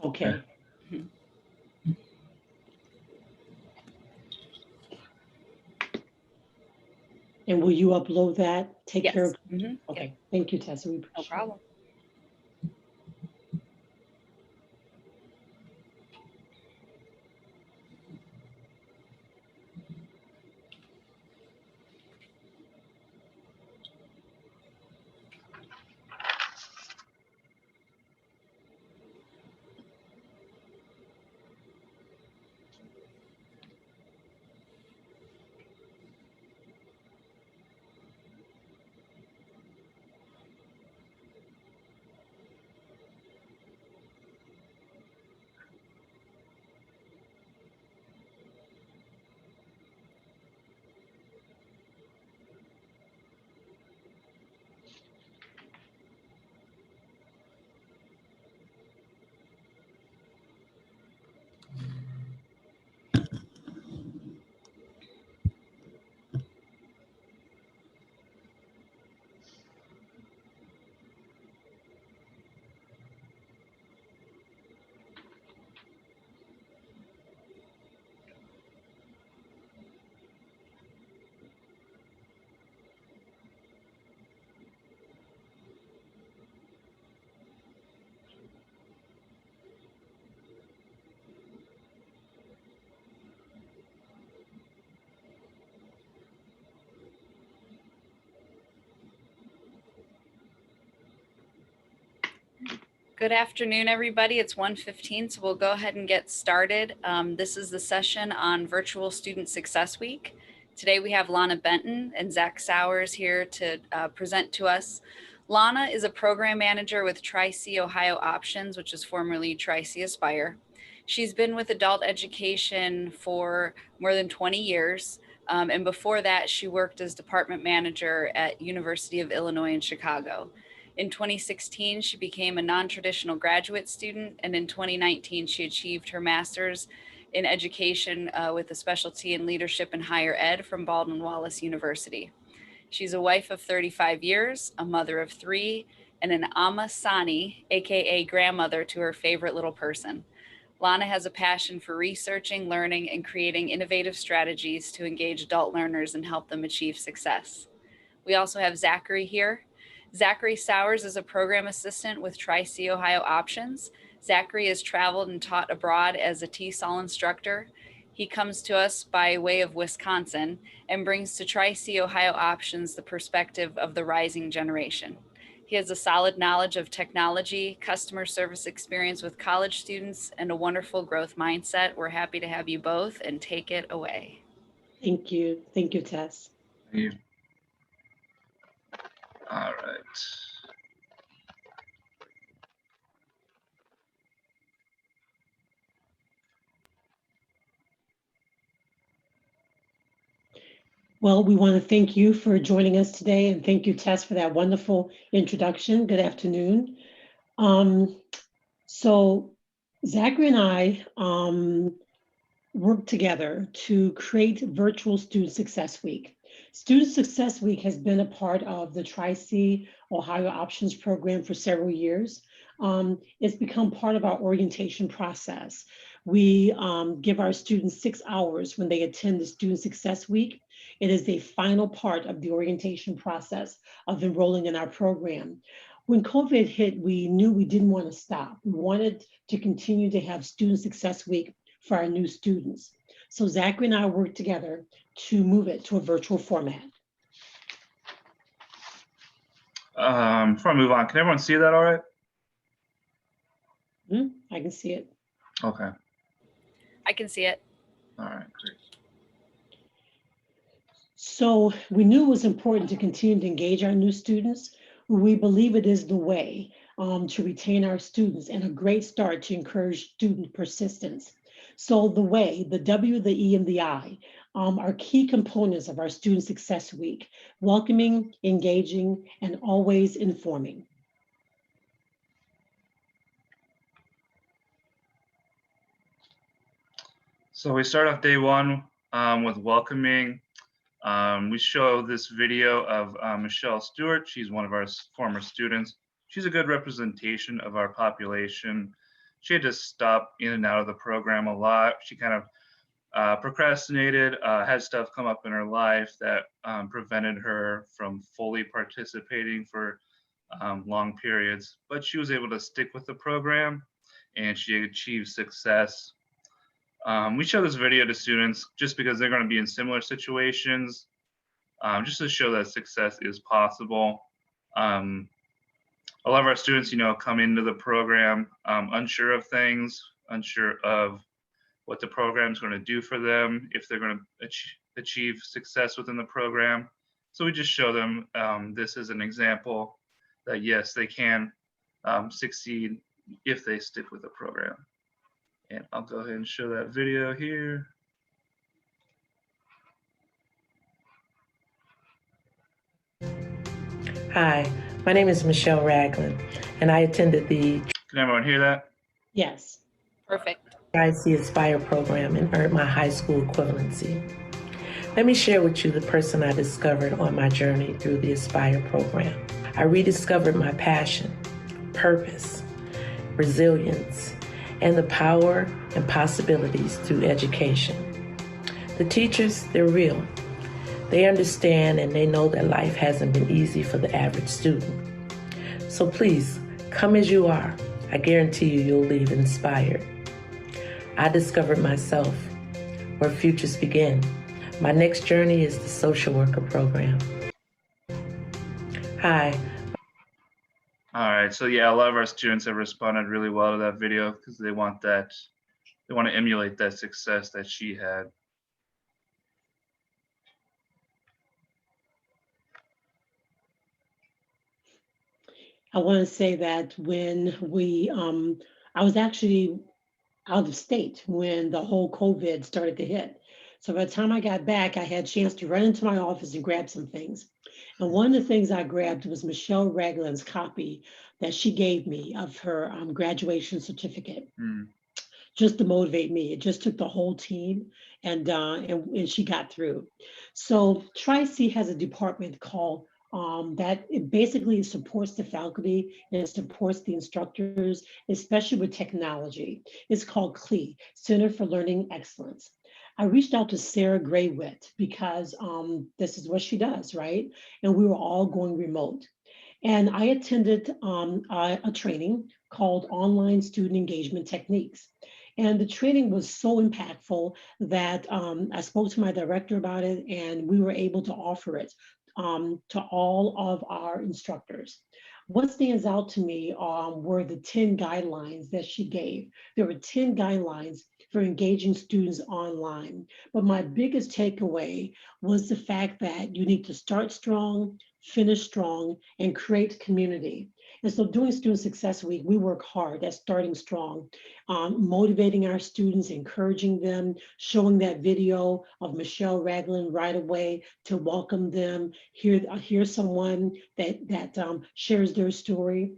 Okay. And will you upload that? Take care Yes. of. Yep. Okay. Thank you, Tessa. We No appreciate problem. it. Good afternoon, everybody. It's 1:15, so we'll go ahead and get started. This is the session on Virtual Student Success Week. Today we have Lana Benton and Zach Sowers here to present to us. Lana is a program manager with Tri-C Ohio Options, which is formerly Tri-C Aspire. She's been with adult education for more than 20 years. And before that, she worked as department manager at University of Illinois in Chicago. In 2016, she became a non-traditional graduate student, and in 2019, she achieved her master's in education with a specialty in leadership and higher ed from Baldwin Wallace University. She's a wife of 35 years, a mother of 3, and an Ama Sani, aka grandmother to her favorite little person. Lana has a passion for researching, learning, and creating innovative strategies to engage adult learners and help them achieve success. We also have Zachary here. Zachary Sowers is a program assistant with Tri-C Ohio Options. Zachary has traveled and taught abroad as a TESOL instructor. He comes to us by way of Wisconsin and brings to Tri-C Ohio Options the perspective of the rising generation. He has a solid knowledge of technology, customer service experience with college students, and a wonderful growth mindset. We're happy to have you both, and take it away. Thank you. Thank you, Tess. Thank you. All right. Well, we want to thank you for joining us today, and thank you, Tess, for that wonderful introduction. Good afternoon. So Zachary and I worked together to create Virtual Student Success Week. Student Success Week has been a part of the Tri-C Ohio Options program for several years. It's become part of our orientation process. We give our students 6 hours when they attend the Student Success Week. It is a final part of the orientation process of enrolling in our program. When COVID hit, we knew we didn't want to stop. We wanted to continue to have Student Success Week for our new students. So Zachary and I worked together to move it to a virtual format. Before I move on, can everyone see that all right? I can see it. Okay. I can see it. All right, great. So we knew it was important to continue to engage our new students. We believe it is the way to retain our students and a great start to encourage student persistence. So the way, the W, the E, and the I are key components of our Student Success Week: welcoming, engaging, and always informing. So we start off day one with welcoming. We show this video of Michelle Stewart. She's one of our former students. she's a good representation of our population. She had to stop in and out of the program a lot. She kind of procrastinated, had stuff come up in her life that prevented her from fully participating for long periods, but she was able to stick with the program and she achieved success. We show this video to students just because they're going to be in similar situations, just to show that success is possible. A lot of our students, come into the program unsure of things, unsure of what the program is going to do for them, if they're going to achieve success within the program. So we just show them this is an example that yes, they can succeed if they stick with the program. And I'll go ahead and show that video here. Hi, my name is Michelle Ragland, and I attended the Can everyone hear that? Yes. Perfect. Tri-C Aspire program and earned my high school equivalency. Let me share with you the person I discovered on my journey through the Aspire program. I rediscovered my passion, purpose, resilience, and the power and possibilities through education. The teachers, they're real. They understand and they know that life hasn't been easy for the average student. So please, come as you are. I guarantee you'll leave inspired. I discovered myself, where futures begin. My next journey is the social worker program. Hi. All right, so yeah, a lot of our students have responded really well to that video because they want to emulate that success that she had. I want to say that when I was actually out of state when the whole COVID started to hit. So by the time I got back, I had a chance to run into my office and grab some things. And one of the things I grabbed was Michelle Ragland's copy that she gave me of her graduation certificate. Just to motivate me. It just took the whole team and she got through. So Tri-C has a department called that it basically supports the faculty and it supports the instructors, especially with technology. It's called CLE, Center for Learning Excellence. I reached out to Sarah Graywitt because this is what she does, right? And we were all going remote. And I attended a training called Online Student Engagement Techniques. And the training was so impactful that I spoke to my director about it and we were able to offer it to all of our instructors. What stands out to me were the 10 guidelines that she gave. There were 10 guidelines for engaging students online. But my biggest takeaway was the fact that you need to start strong, finish strong, and create community. And so during Student Success Week, we work hard at starting strong, motivating our students, encouraging them, showing that video of Michelle Ragland right away to welcome them, hear someone that shares their story.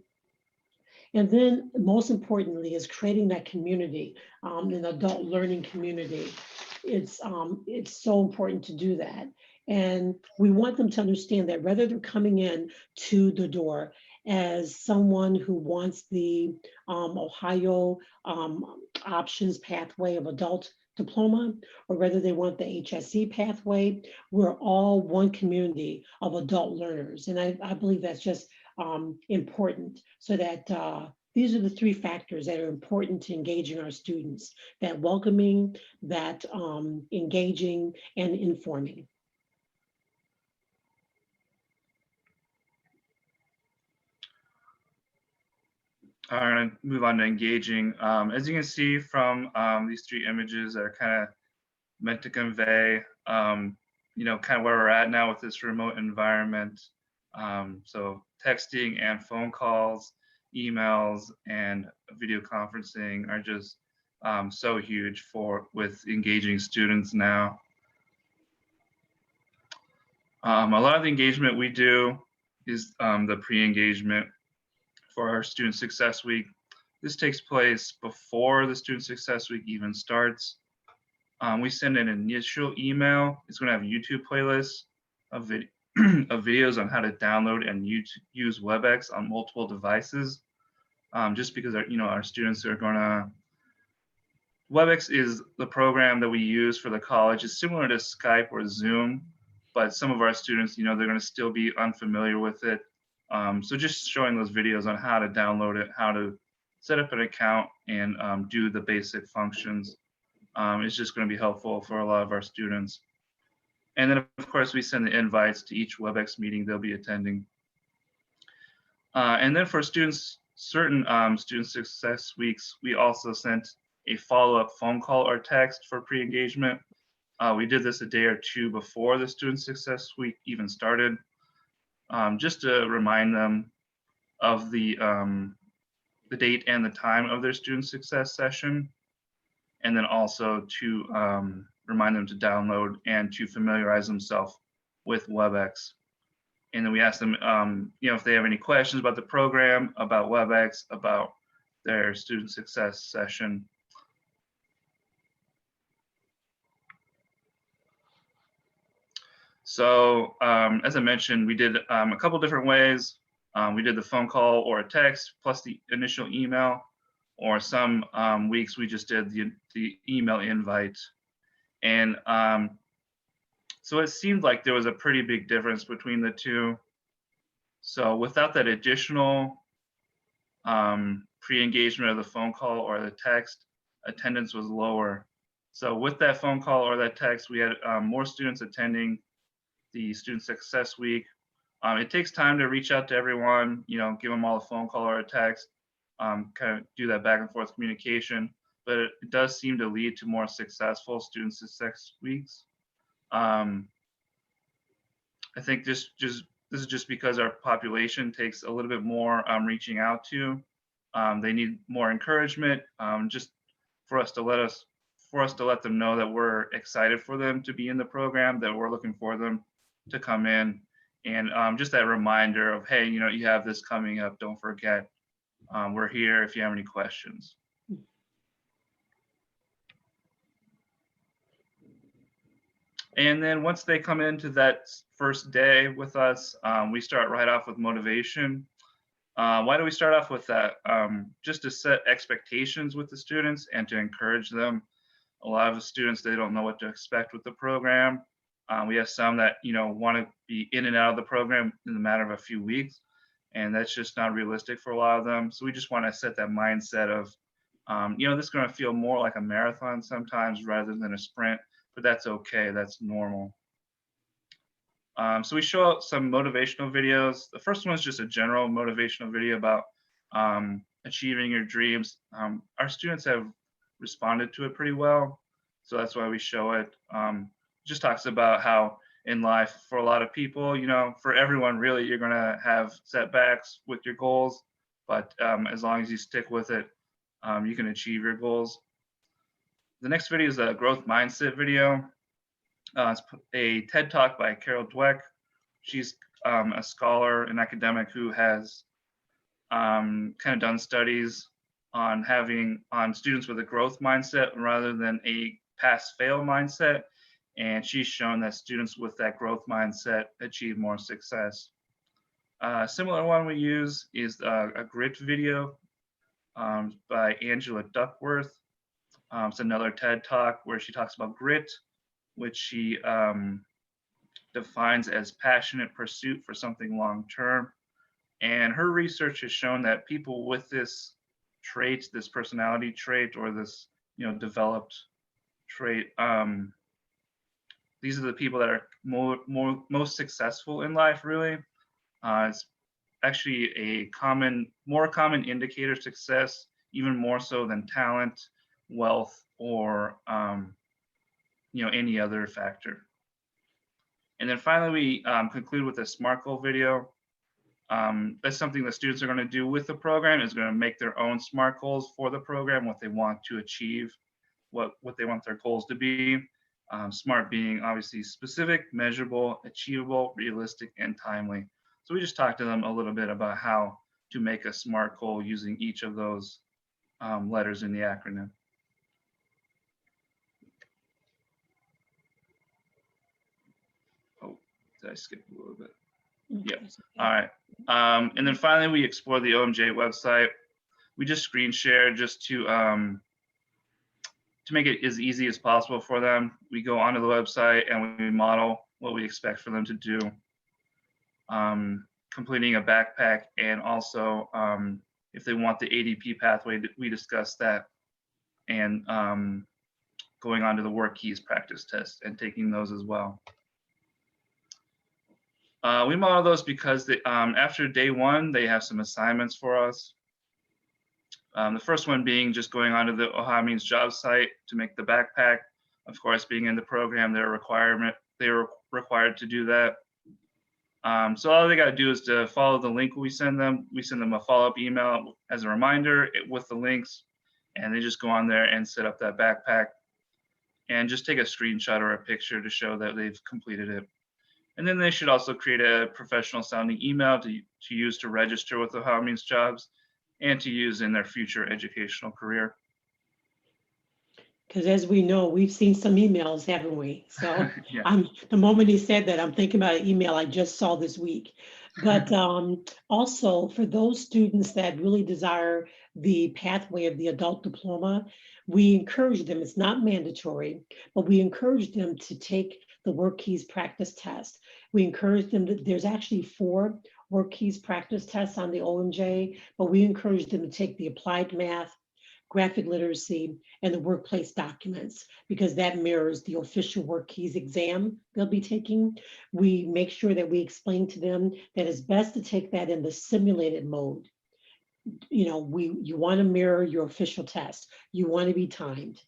And then most importantly is creating that community, an adult learning community. It's so important to do that. And we want them to understand that whether they're coming in to the door as someone who wants the Ohio options pathway of adult diploma, or whether they want the HSE pathway, we're all one community of adult learners. And I believe that's just important, so that these are the three factors that are important to engaging our students: that welcoming, that engaging, and informing. All right, I'm gonna move on to engaging. As you can see from these three images that are kind of meant to convey, kind of where we're at now with this remote environment. So texting and phone calls, emails, and video conferencing are just so huge with engaging students now. A lot of the engagement we do is the pre-engagement for our Student Success Week. This takes place before the Student Success Week even starts. We send an initial email. It's going to have a YouTube playlist, of videos on how to download and use WebEx on multiple devices, just because our students are going to. WebEx is the program that we use for the college. It's similar to Skype or Zoom, but some of our students, they're going to still be unfamiliar with it. So just showing those videos on how to download it, how to set up an account, and do the basic functions is just going to be helpful for a lot of our students. And then, of course, we send the invites to each WebEx meeting they'll be attending. And then for students, certain student success weeks, we also sent a follow-up phone call or text for pre-engagement. We did this a day or two before the student success week even started, just to remind them of the date and the time of their student success session, and then also to remind them to download and to familiarize themselves with WebEx. And then we asked them, if they have any questions about the program, about WebEx, about their student success session. So as I mentioned, we did a couple different ways. We did the phone call or a text plus the initial email, or some weeks we just did the email invite. And so it seemed like there was a pretty big difference between the two. So without that additional pre-engagement of the phone call or the text, attendance was lower. So with that phone call or that text, we had more students attending the Student Success Week. It takes time to reach out to everyone, give them all a phone call or a text, kind of do that back and forth communication, but it does seem to lead to more successful Student Success Weeks. I think this is just because our population takes a little bit more reaching out to. They need more encouragement, just for us to let them know that we're excited for them to be in the program, that we're looking for them to come in, and just that reminder of, hey, you have this coming up, don't forget, we're here if you have any questions. And then once they come into that first day with us, we start right off with motivation. Why do we start off with that? Just to set expectations with the students and to encourage them. A lot of the students, they don't know what to expect with the program. We have some that want to be in and out of the program in the matter of a few weeks, and that's just not realistic for a lot of them. So we just want to set that mindset of, this is going to feel more like a marathon sometimes rather than a sprint, but that's okay. That's normal. So we show some motivational videos. The first one is just a general motivational video about achieving your dreams. Our students have responded to it pretty well, so that's why we show it. Just talks about how in life, for a lot of people, for everyone really, you're going to have setbacks with your goals, but as long as you stick with it, you can achieve your goals. The next video is a growth mindset video. It's a TED Talk by Dweck. She's a scholar and academic who has kind of done studies on students with a growth mindset rather than a pass-fail mindset. And she's shown that students with that growth mindset achieve more success. A similar one we use is a grit video by Angela Duckworth. It's another TED Talk where she talks about grit, which she defines as passionate pursuit for something long-term. And her research has shown that people with this trait, this personality trait, or this developed trait, these are the people that are most successful in life, really. It's actually a more common indicator of success, even more so than talent, wealth, or any other factor. And then finally, we conclude with a SMART goal video. That's something the students are going to do with the program, is going to make their own SMART goals for the program, what they want to achieve, what they want their goals to be. SMART being obviously specific, measurable, achievable, realistic, and timely. So we just talked to them a little bit about how to make a SMART goal using each of those letters in the acronym. Did I skip a little bit? Okay, Yep. that's okay. All right. And then finally, we explore the OMJ website. We just screen share just to make it as easy as possible for them. We go onto the website and we model what we expect for them to do, completing a backpack, and also if they want the ADP pathway, we discuss that, and going on to the work keys practice test and taking those as well. We model those because after day one, they have some assignments for us. The first one being just going onto the Ohio Means job site to make the backpack. Of course, being in the program, they're required to do that. So all they got to do is to follow the link we send them. We send them a follow-up email as a reminder with the links, and they just go on there and set up that backpack and just take a screenshot or a picture to show that they've completed it. And then they should also create a professional sounding email to use to register with Ohio Means Jobs and to use in their future educational career. Because as we know, we've seen some emails, haven't we? So Yeah. the moment he said that, I'm thinking about an email I just saw this week. But also for those students that really desire the pathway of the adult diploma, we encourage them, it's not mandatory, but we encourage them to take the work keys practice test. We encourage them there's actually 4 work keys practice tests on the OMJ, but we encourage them to take the applied math, graphic literacy, and the workplace documents, because that mirrors the official work keys exam they'll be taking. We make sure that we explain to them that it's best to take that in the simulated mode. You know, you want to mirror your official test. You want to be timed.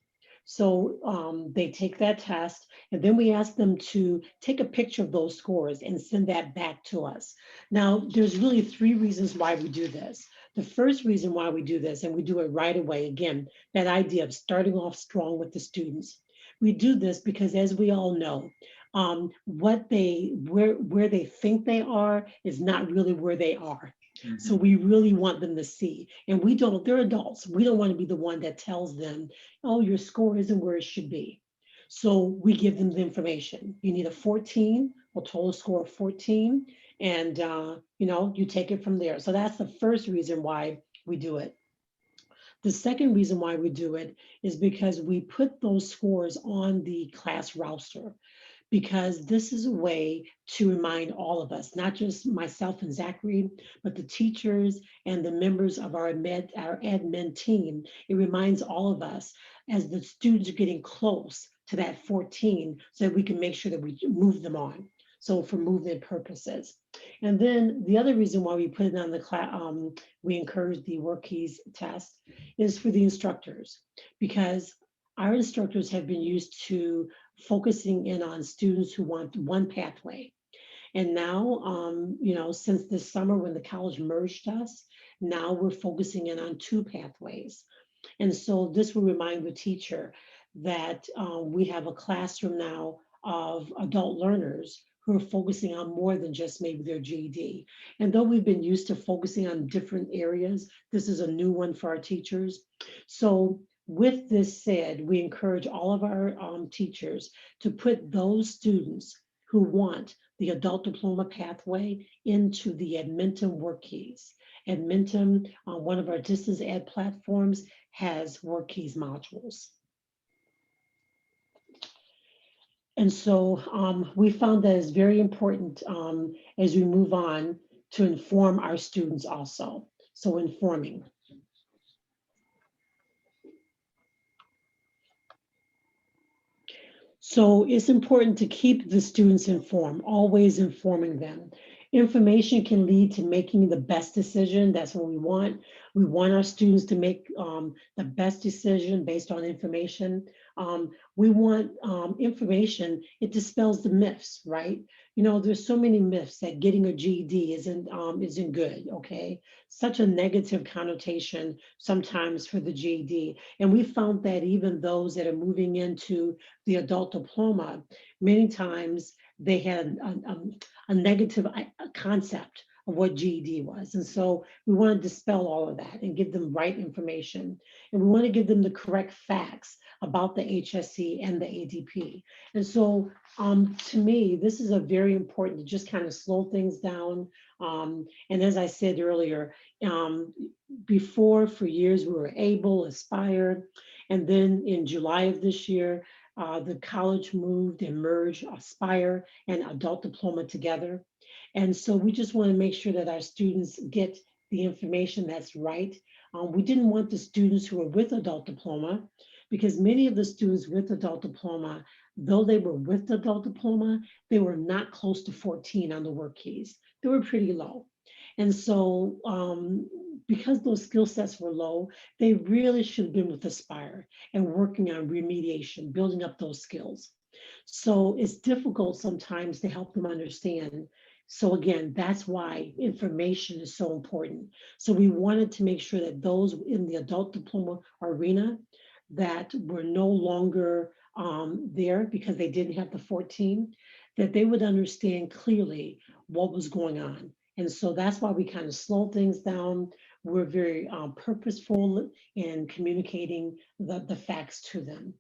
So they take that test, and then we ask them to take a picture of those scores and send that back to us. Now, there's really 3 reasons why we do this. The first reason why we do this, and we do it right away, again, that idea of starting off strong with the students. We do this because, as we all know, where they think they are is not really where they are. Mm-hmm. So we really want them to see, and they're adults. We don't want to be the one that tells them, oh, your score isn't where it should be. So we give them the information. You need a 14, a total score of 14, and you take it from there. So that's the first reason why we do it. The second reason why we do it is because we put those scores on the class roster, because this is a way to remind all of us, not just myself and Zachary, but the teachers and the members of our admin team. It reminds all of us as the students are getting close to that 14, so that we can make sure that we move them on. So for movement purposes. And then the other reason why we put it on the class, we encourage the work keys test, is for the instructors, because our instructors have been used to focusing in on students who want one pathway. And now, since this summer when the college merged us, now we're focusing in on 2 pathways. And so this will remind the teacher that we have a classroom now of adult learners who are focusing on more than just maybe their GED. And though we've been used to focusing on different areas, this is a new one for our teachers. So with this said, we encourage all of our teachers to put those students who want the adult diploma pathway into the Edmentum work keys. Edmentum, one of our distance ed platforms, has work keys modules. And so we found that it's very important as we move on to inform our students also. So informing. So it's important to keep the students informed, always informing them. Information can lead to making the best decision. That's what we want. We want our students to make the best decision based on information. We want information, it dispels the myths, right? There's so many myths that getting a GED isn't good, okay? Such a negative connotation sometimes for the GED. And we found that even those that are moving into the adult diploma, many times they had a negative concept of what GED was. And so we want to dispel all of that and give them right information. And we want to give them the correct facts about the HSE and the ADP. And so to me, this is a very important to just kind of slow things down. And as I said earlier, before for years we were able, aspired, and then in July of this year, the college moved and merged Aspire and Adult Diploma together. And so we just want to make sure that our students get the information that's right. We didn't want the students who were with Adult Diploma, because many of the students with Adult Diploma, though they were with Adult Diploma, they were not close to 14 on the work keys. They were pretty low. And so because those skill sets were low, they really should have been with Aspire and working on remediation, building up those skills. So it's difficult sometimes to help them understand. So again, that's why information is so important. So we wanted to make sure that those in the adult diploma arena that were no longer there because they didn't have the 14, that they would understand clearly what was going on. And so that's why we kind of slow things down. We're very purposeful in communicating the facts to them.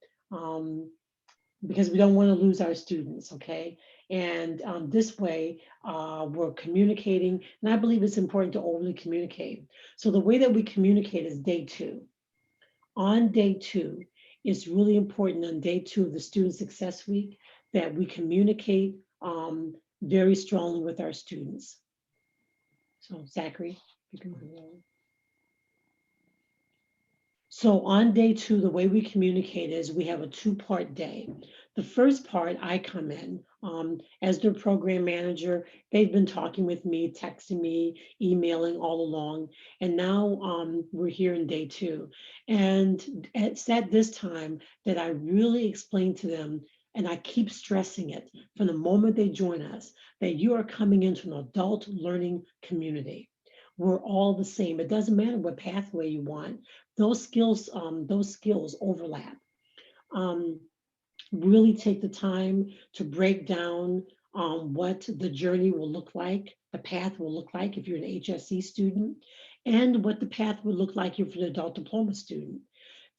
Because we don't want to lose our students, okay? And this way, we're communicating, and I believe it's important to overly communicate. So the way that we communicate is day 2. On day 2, it's really important on day 2 of the Student Success Week that we communicate very strongly with our students. So Zachary, you can move on. So on day 2, the way we communicate is we have a 2-part day. The first part, I come in as their program manager. They've been talking with me, texting me, emailing all along. And now we're here in day 2. And it's at this time that I really explain to them, and I keep stressing it from the moment they join us, that you are coming into an adult learning community. We're all the same. It doesn't matter what pathway you want. Those skills overlap. Really take the time to break down what the journey will look like, the path will look like if you're an HSE student, and what the path would look like if you're an adult diploma student.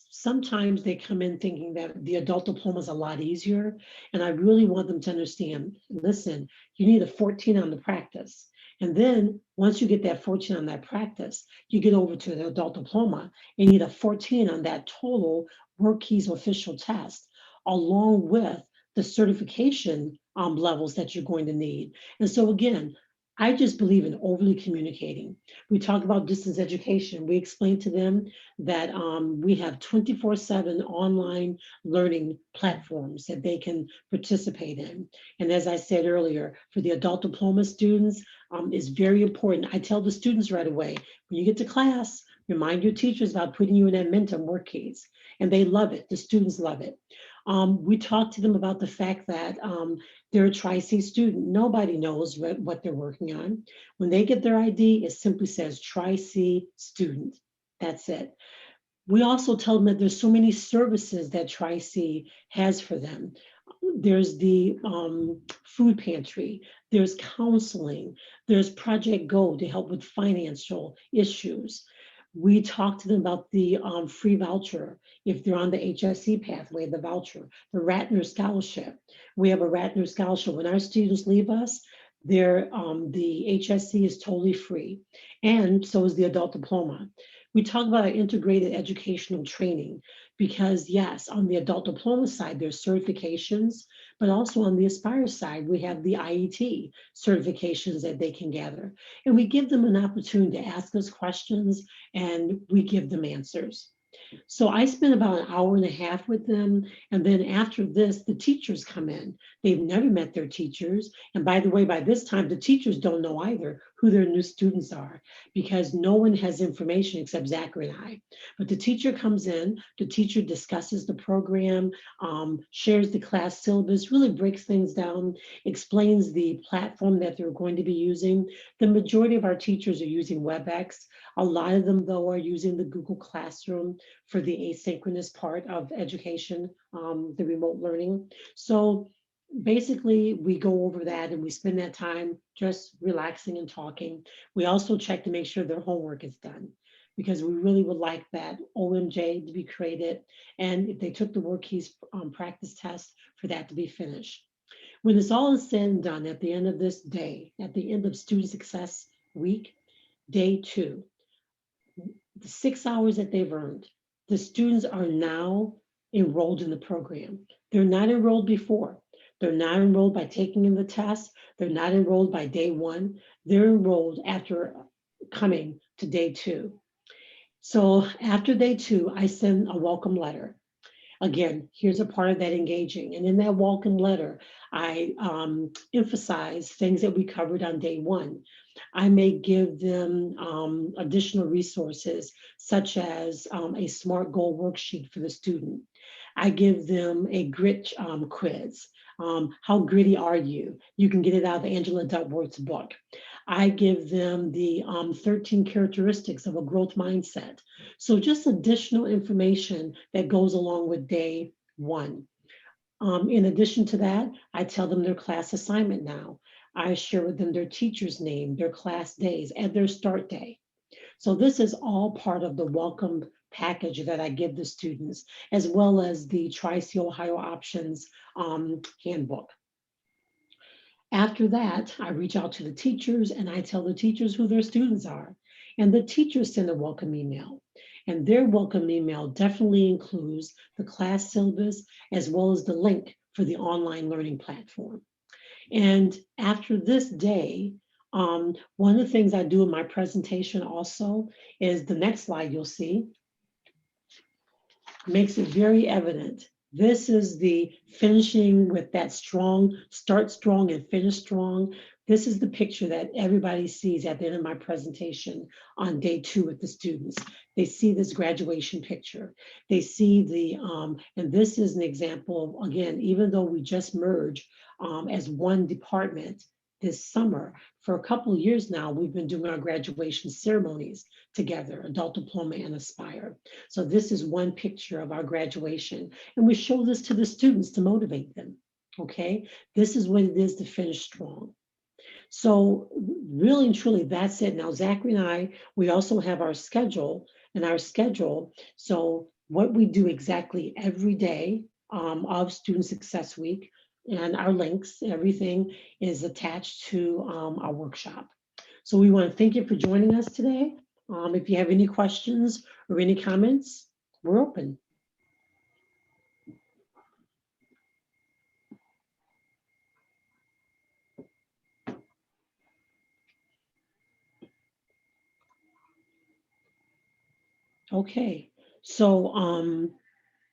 Sometimes they come in thinking that the adult diploma is a lot easier, and I really want them to understand, listen, you need a 14 on the practice. And then once you get that 14 on that practice, you get over to the adult diploma and you need a 14 on that total work keys official test, along with the certification levels that you're going to need. And so again, I just believe in overly communicating. We talk about distance education. We explain to them that we have 24/7 online learning platforms that they can participate in. And as I said earlier, for the adult diploma students, it's very important. I tell the students right away, when you get to class, remind your teachers about putting you in that Mentum work keys. And they love it. The students love it. We talk to them about the fact that they're a Tri-C student. Nobody knows what they're working on. When they get their ID, it simply says Tri-C student. That's it. We also tell them that there's so many services that Tri-C has for them. There's the food pantry, there's counseling, there's Project Go to help with financial issues. We talk to them about the free voucher if they're on the HSE pathway, the voucher, the Ratner Scholarship. We have a Ratner Scholarship. When our students leave us, the HSE is totally free, and so is the adult diploma. We talk about our integrated educational training because yes, on the adult diploma side, there's certifications, but also on the Aspire side, we have the IET certifications that they can gather. And we give them an opportunity to ask us questions and we give them answers. So I spent about an hour and a half with them. And then after this, the teachers come in. They've never met their teachers. And by the way, by this time, the teachers don't know either who their new students are because no one has information except Zachary and I. But the teacher comes in, the teacher discusses the program, shares the class syllabus, really breaks things down, explains the platform that they're going to be using. The majority of our teachers are using WebEx. A lot of them, though, are using the Google Classroom for the asynchronous part of education, the remote learning. So basically, we go over that and we spend that time just relaxing and talking. We also check to make sure their homework is done because we really would like that OMJ to be created. And if they took the work keys practice test, for that to be finished. When it's all said and done at the end of this day, at the end of Student Success Week, day 2, the 6 hours that they've earned, the students are now enrolled in the program. They're not enrolled before. They're not enrolled by taking in the test. They're not enrolled by day 1. They're enrolled after coming to day 2. So after day 2, I send a welcome letter. Again, here's a part of that engaging. And in that welcome letter, I emphasize things that we covered on day 1. I may give them additional resources, such as a SMART goal worksheet for the student. I give them a grit quiz. How gritty are you? You can get it out of Angela Duckworth's book. I give them the 13 characteristics of a growth mindset. So just additional information that goes along with day 1. In addition to that, I tell them their class assignment now. I share with them their teacher's name, their class days, and their start day. So this is all part of the welcome package that I give the students, as well as the Tri-C Ohio Options handbook. After that, I reach out to the teachers and I tell the teachers who their students are. And the teachers send a welcome email. And their welcome email definitely includes the class syllabus as well as the link for the online learning platform. And after this day, one of the things I do in my presentation also is the next slide you'll see makes it very evident. This is the finishing with that strong, start strong and finish strong. This is the picture that everybody sees at the end of my presentation on day 2 with the students. They see this graduation picture. They see the, and this is an example of, again, even though we just merged as one department this summer, for a couple of years now, we've been doing our graduation ceremonies together, Adult Diploma and Aspire. So this is one picture of our graduation. And we show this to the students to motivate them, okay? This is what it is to finish strong. So really and truly, that's it. Now, Zachary and I, we also have our schedule and our schedule. So what we do exactly every day of Student Success Week and our links, everything is attached to our workshop. So we want to thank you for joining us today. If you have any questions or any comments, we're open. Okay, so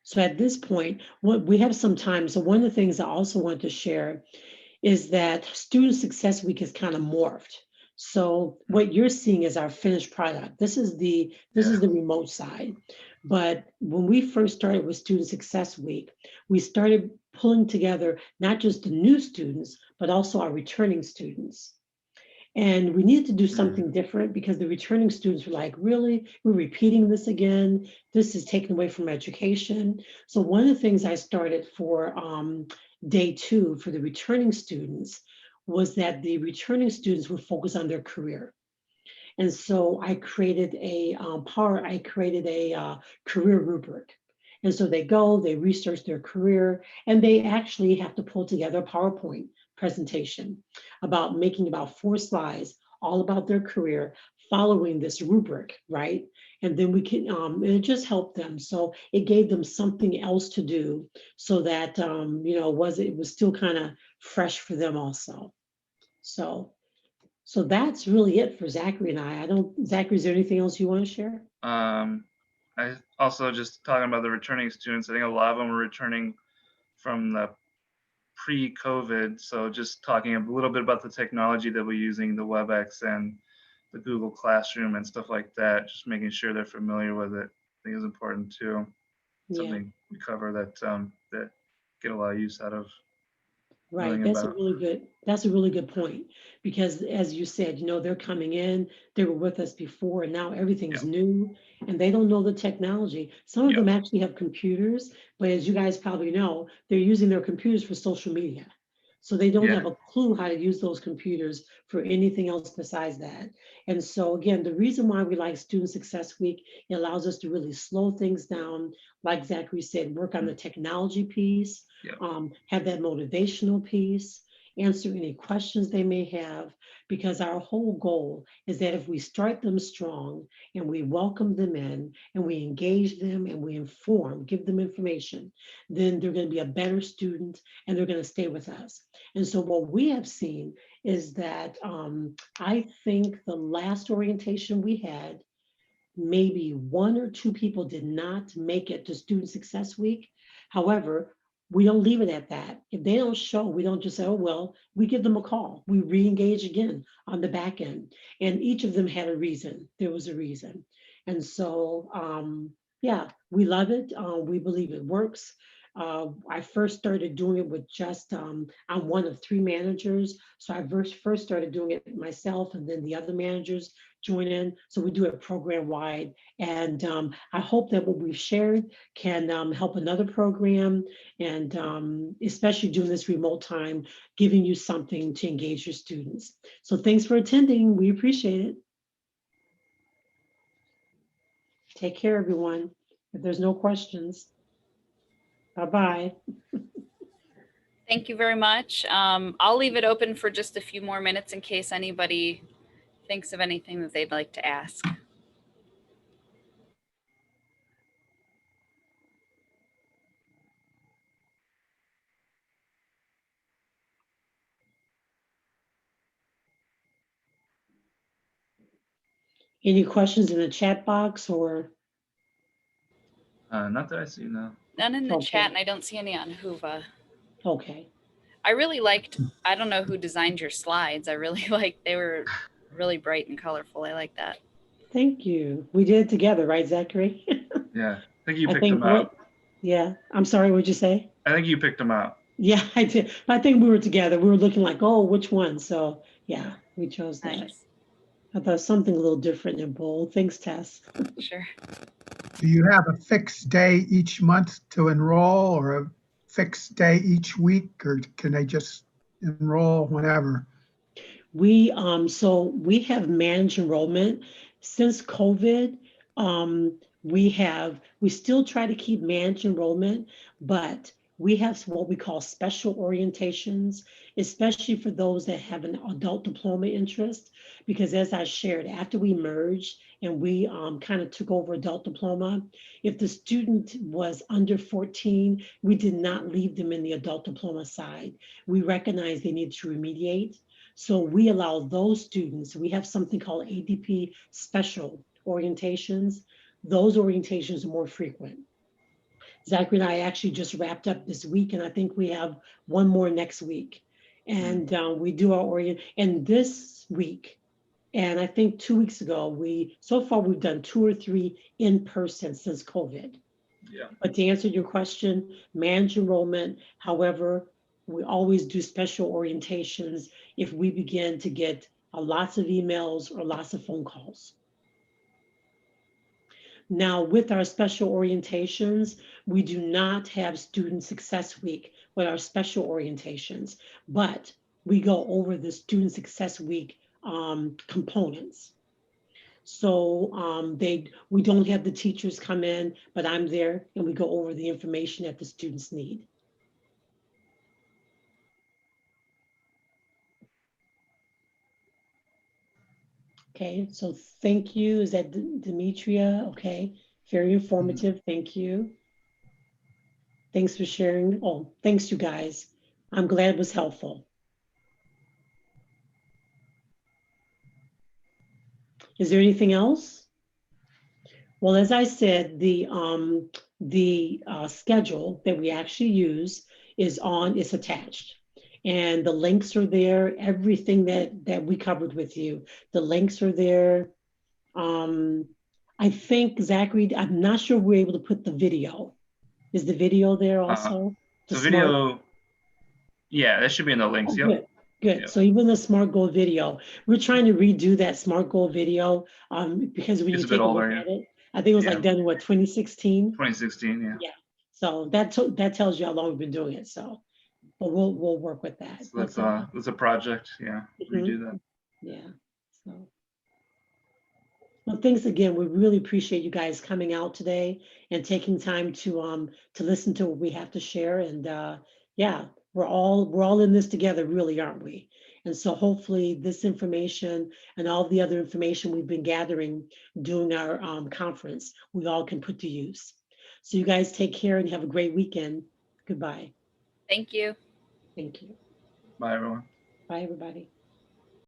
so at this point, what we have some time. So one of the things I also want to share is that Student Success Week has kind of morphed. So what you're seeing is our finished product. This is the remote side. But when we first started with Student Success Week, we started pulling together not just the new students, but also our returning students. And we needed to do something different because the returning students were like, really, we're repeating this again. This is taken away from education. So one of the things I started for day 2 for the returning students was that the returning students would focus on their career. And so I created a career rubric. And so they go, they research their career, and they actually have to pull together a PowerPoint presentation about making about 4 slides, all about their career, following this rubric, right? And then we can, it just helped them. So it gave them something else to do so that, you know, it was still kind of fresh for them also. So that's really it for Zachary and I. Zachary, is there anything else you want to share? I also just talking about the returning students. I think a lot of them were returning from the pre-COVID. So just talking a little bit about the technology that we're using, the WebEx and the Google Classroom and stuff like that. Just making sure they're familiar with it, I think is important too. Something we cover that get a lot of use out of. Right, that's a really good point, because as you said, you know, they're coming in, they were with us before, and now everything's new and they don't know the technology. Some of them actually have computers, but as you guys probably know, they're using their computers for social media. So they don't Yeah. have a clue how to use those computers for anything else besides that. And so again, the reason why we like Student Success Week, it allows us to really slow things down. Like Zachary said, work on the technology piece, Yep. have that motivational piece, answer any questions they may have, because our whole goal is that if we start them strong and we welcome them in and we engage them and we inform, give them information, then they're going to be a better student and they're going to stay with us. And so what we have seen is that I think the last orientation we had, maybe 1 or 2 people did not make it to Student Success Week. However, we don't leave it at that. If they don't show, we don't just say, oh, well, we give them a call. We re-engage again on the back end. And each of them had a reason. There was a reason. And so, yeah, we love it. We believe it works. I first started doing it with just, I'm one of 3 managers. So I first started doing it myself, and then the other managers join in. So we do it program wide. And I hope that what we've shared can help another program, and especially during this remote time, giving you something to engage your students. So thanks for attending. We appreciate it. Take care, everyone. If there's no questions, bye-bye. Thank you very much. I'll leave it open for just a few more minutes in case anybody thinks of anything that they'd like to ask. Any questions in the chat box or? Not that I see, no. None in the Okay. chat, and I don't see any on Hoova. Okay. I really liked, I don't know who designed your slides. I really liked, they were really bright and colorful. I like that. Thank you. We did it together, right, Zachary? Yeah, I think you picked them what? out. Yeah. I'm sorry, what'd you say? I think you picked them out. Yeah, I did. But I think we were together. We were looking like, oh, which one? So yeah, we chose that. Nice. I thought something a little different and bold. Thanks, Tess. Sure. Do you have a fixed day each month to enroll, or a fixed day each week, or can they just enroll whenever? We so we have managed enrollment since COVID. We still try to keep managed enrollment, but we have what we call special orientations, especially for those that have an adult diploma interest. Because as I shared, after we merged and we kind of took over adult diploma, if the student was under 14, we did not leave them in the adult diploma side. We recognized they needed to remediate. So we allow those students, we have something called ADP special orientations. Those orientations are more frequent. Zachary and I actually just wrapped up this week, and I think we have one more next week. And we do our and this week, and I think 2 weeks ago, so far we've done 2 or 3 in person since COVID. Yeah. But to answer your question, manage enrollment. However, we always do special orientations if we begin to get lots of emails or lots of phone calls. Now, with our special orientations, we do not have Student Success Week with our special orientations, but we go over the Student Success Week components. So we don't have the teachers come in, but I'm there and we go over the information that the students need. Okay, so thank you. Is that Demetria? Okay, very informative. Thank you. Thanks for sharing. Oh, thanks you guys. I'm glad it was helpful. Is there anything else? Well, as I said, the schedule that we actually use is attached. And the links are there, everything that we covered with you. The links are there. I think, Zachary, I'm not sure we're able to put the video. Is the video there also? The video, yeah, that should be in the links. Oh, yep. Good. Yep. So even the SMART goal video, we're trying to redo that SMART goal video because when you take a look at it, I think it was like done in what, 2016? 2016, yeah. Yeah. So that tells you how long we've been doing it. So, but we'll work with that. So that's a project. Yeah, redo that. Yeah. So. Well, thanks again. We really appreciate you guys coming out today and taking time to listen to what we have to share. And yeah, we're all in this together, really, aren't we? And so hopefully this information and all the other information we've been gathering during our conference, we all can put to use. So you guys take care and have a great weekend. Goodbye. Thank you. Thank you. Bye, everyone. Bye, everybody.